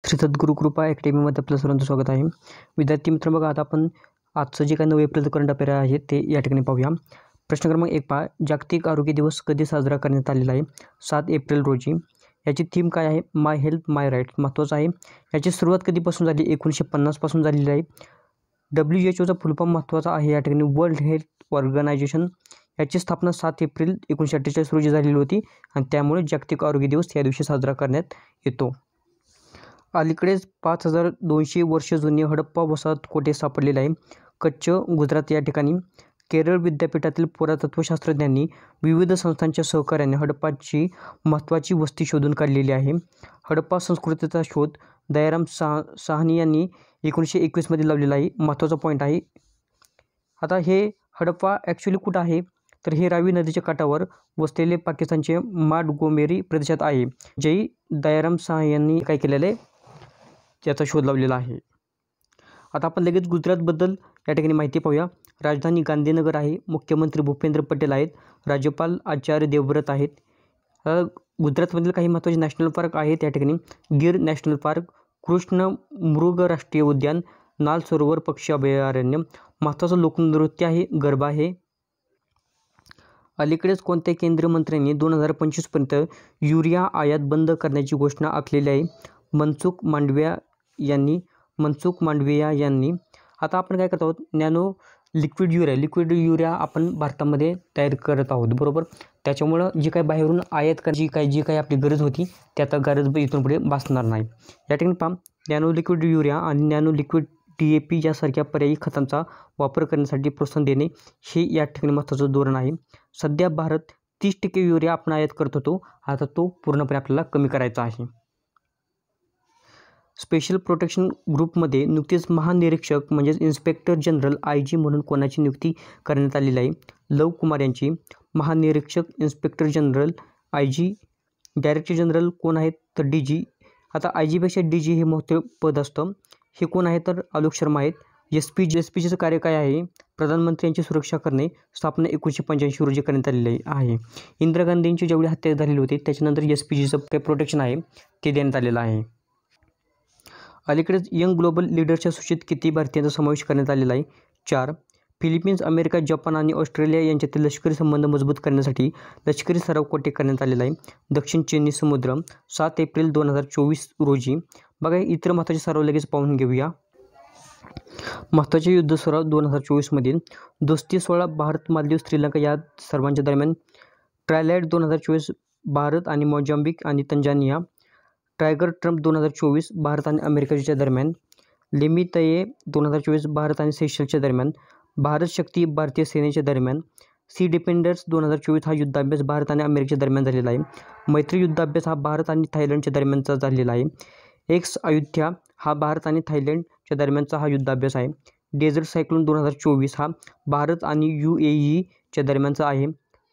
श्री सद्गुरू कृपा अकॅडमीमध्ये आपलं सर्वांचं स्वागत आहे. विद्यार्थी मित्र, बघा आता आपण आजचं जे काही 9 एप्रिल करंट अफेअर आहे ते या ठिकाणी पाहूया. प्रश्न क्रमांक 1 पहा, जागतिक आरोग्य दिवस कधी साजरा करण्यात आलेला आहे? 7 एप्रिल रोजी. याची थीम काय आहे? माय हेल्थ माय राईट्स. महत्त्वाचं आहे. याची सुरुवात कधीपासून झाली? 1950 पासून झालेली आहे. WHO फुलफॉर्म महत्त्वाचा आहे या ठिकाणी, वर्ल्ड हेल्थ ऑर्गनायझेशन. याची स्थापना 7 एप्रिल 1948 रोजी झालेली होती आणि त्यामुळे जागतिक आरोग्य दिवस या दिवशी साजरा करण्यात येतो. अलीकडेच 5200 वर्ष जुने हडप्पा वसाहत कोठे सापडलेले आहे? कच्छ, गुजरात या ठिकाणी. केरळ विद्यापीठातील पुरातत्वशास्त्रज्ञांनी विविध संस्थांच्या सहकार्याने हडप्पाची महत्त्वाची वस्ती शोधून काढलेली आहे. हडप्पा संस्कृतीचा शोध दयाराम साहनी यांनी 1921 लावलेला आहे. महत्त्वाचा पॉईंट आहे. आता हे हडप्पा ॲक्च्युली कुठं आहे? तर हे रावी नदीच्या काठावर वसलेले पाकिस्तानचे माडगोमेरी प्रदेशात आहे. जे दयाराम साहनी यांनी काय केलेलं आहे? त्याचा शोध लावलेला आहे. आता आपण लगेच गुजरातबद्दल या ठिकाणी माहिती पाहूया. राजधानी गांधीनगर आहे. मुख्यमंत्री भूपेंद्र पटेल आहेत. राज्यपाल आचार्य देवव्रत आहेत. गुजरातमधील काही महत्त्वाचे नॅशनल पार्क आहेत या ठिकाणी. गिर नॅशनल पार्क, कृष्ण मृग राष्ट्रीय उद्यान, नाल सरोवर पक्षी अभयारण्य. महत्त्वाचं लोकनृत्य आहे गरबा हे. अलीकडेच कोणत्या केंद्रीय मंत्र्यांनी 2025पर्यंत युरिया आयात बंद करण्याची घोषणा आखलेली आहे? मनसुख मांडविया यांनी. आता आपण काय करत आहोत? नॅनो लिक्विड युरिया आपण भारतामध्ये तयार करत आहोत, बरोबर. त्याच्यामुळं जी काही बाहेरून आयात करायची जी काही आपली गरज होती ते आता गरज इथून पुढे भासणार नाही. या ठिकाणी पहा, नॅनो लिक्विड युरिया आणि नॅनो लिक्विड DAP यासारख्या पर्यायी खतांचा वापर करण्यासाठी प्रोत्साहन देणे हे या ठिकाणी महत्त्वाचं धोरण आहे. सध्या भारत 30% युरिया आपण आयात करत होतो, आता तो पूर्णपणे आपल्याला कमी करायचा आहे. स्पेशल प्रोटेक्शन ग्रुपमध्ये नुकतेच महानिरीक्षक म्हणजेच इन्स्पेक्टर जनरल IG म्हणून कोणाची नियुक्ती करण्यात आलेली आहे? लव कुमार यांची. महानिरीक्षक, inspector general, IG. Director general कोण आहेत? तर DG. आता IG पेक्षा DG हे मोठे पद असतं. हे कोण आहे? तर आलोक शर्मा आहेत. SPGचं कार्य काय आहे? प्रधानमंत्र्यांची सुरक्षा करणे. स्थापना 1985 रोजी करण्यात आलेली आहे. इंदिरा गांधींची जेवढी हत्या झालेली होती त्याच्यानंतर SPGचं काही प्रोटेक्शन आहे ते देण्यात आलेलं आहे. अलीकडेच यंग ग्लोबल लीडर्सच्या सूचीत किती भारतीयांचा समावेश करण्यात आलेला आहे? 4. फिलिपिन्स, अमेरिका, जपान आणि ऑस्ट्रेलिया यांच्यातील लष्करी संबंध मजबूत करण्यासाठी लष्करी सराव कोठे करण्यात आलेला आहे? दक्षिण चीनी समुद्र. 7 एप्रिल 2024 रोजी. बघा, इतर महत्त्वाचे सराव लगेच पाहून घेऊया. महत्त्वाचे युद्ध सराव 2024 मधील दोस्ती 16 भारत, मालदीव, श्रीलंका या सर्वांच्या दरम्यान. ट्रायलॅट 2024 भारत आणि मोझांबिक आणि तंजानिया. टायगर ट्रम्प 2024 भारत आणि अमेरिकेच्या दरम्यान. लेमितये 2024 भारत आणि सेशल्सच्या दरम्यान. भारत शक्ती भारतीय सेनेच्या दरम्यान. सी डिफेंडर्स 2024 हा युद्धाभ्यास भारत आणि अमेरिकेच्या दरम्यान झालेला आहे. मैत्री युद्धाभ्यास हा भारत आणि थायलंडच्या दरम्यानचा झालेला आहे. एक्स अयोध्या हा भारत आणि थायलंडच्या दरम्यानचा हा युद्धाभ्यास आहे. डेझर्ट सायक्लोन 2024 हा भारत आणि UAEच्या दरम्यानचा आहे.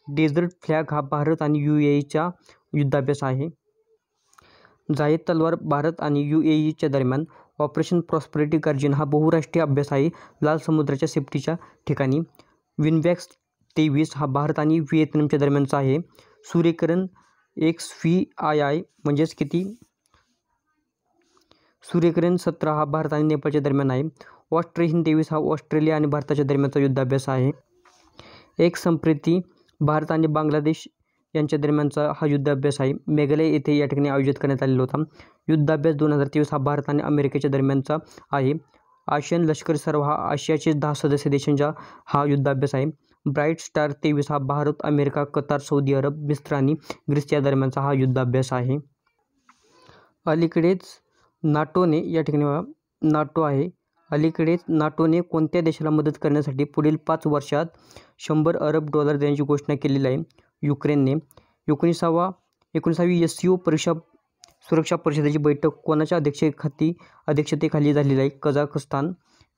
डेझर्ट फ्लॅग हा भारत आणि UAEचा युद्धाभ्यास आहे. जायद तलवार भारत आणि UAEच्या दरम्यान. ऑपरेशन प्रॉस्पेरिटी गार्जियन हा बहुराष्ट्रीय अभ्यास आहे लाल समुद्राच्या सेफ्टीच्या ठिकाणी. विनवॅक्स 23 हा भारत आणि व्हिएतनामच्या दरम्यानचा आहे. सूर्यकिरण XVII म्हणजेच किती? सूर्यकिरण 17 हा भारत आणि नेपाळच्या दरम्यान आहे. ऑस्ट्रेहिंद 23 हा ऑस्ट्रेलिया आणि भारताच्या दरम्यानचा युद्धाभ्यास आहे. एक संप्रीती भारत आणि बांगलादेश यांच्या दरम्यानचा हा युद्धाभ्यास आहे. मेघालय येथे या ठिकाणी आयोजित करण्यात आलेला होता. युद्धाभ्यास 2023 हा भारत आणि अमेरिकेच्या दरम्यानचा आहे. आशियन लष्करी सराव हा आशियाचे 10 सदस्य देशांचा हा युद्धाभ्यास आहे. ब्राईट स्टार 23 हा भारत, अमेरिका, कतार, सौदी अरब, मिस्र आणि ग्रीस या दरम्यानचा हा युद्धाभ्यास आहे. अलीकडेच नाटोने या ठिकाणी नाटो आहे. अलीकडेच नाटोने कोणत्या देशाला मदत करण्यासाठी पुढील 5 वर्षात $100 अरब देण्याची घोषणा केलेली आहे? युक्रेनने. 19वी SCO सुरक्षा परिषदेची बैठक कोणाच्या अध्यक्षतेखाली झालेली आहे? कझाकस्तान.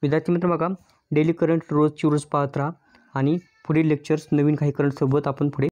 विद्यार्थी मित्र, बघा, डेली करंट रोज पाहत राहा आणि पुढील लेक्चर्स नवीन काही करंटसोबत आपण पुढे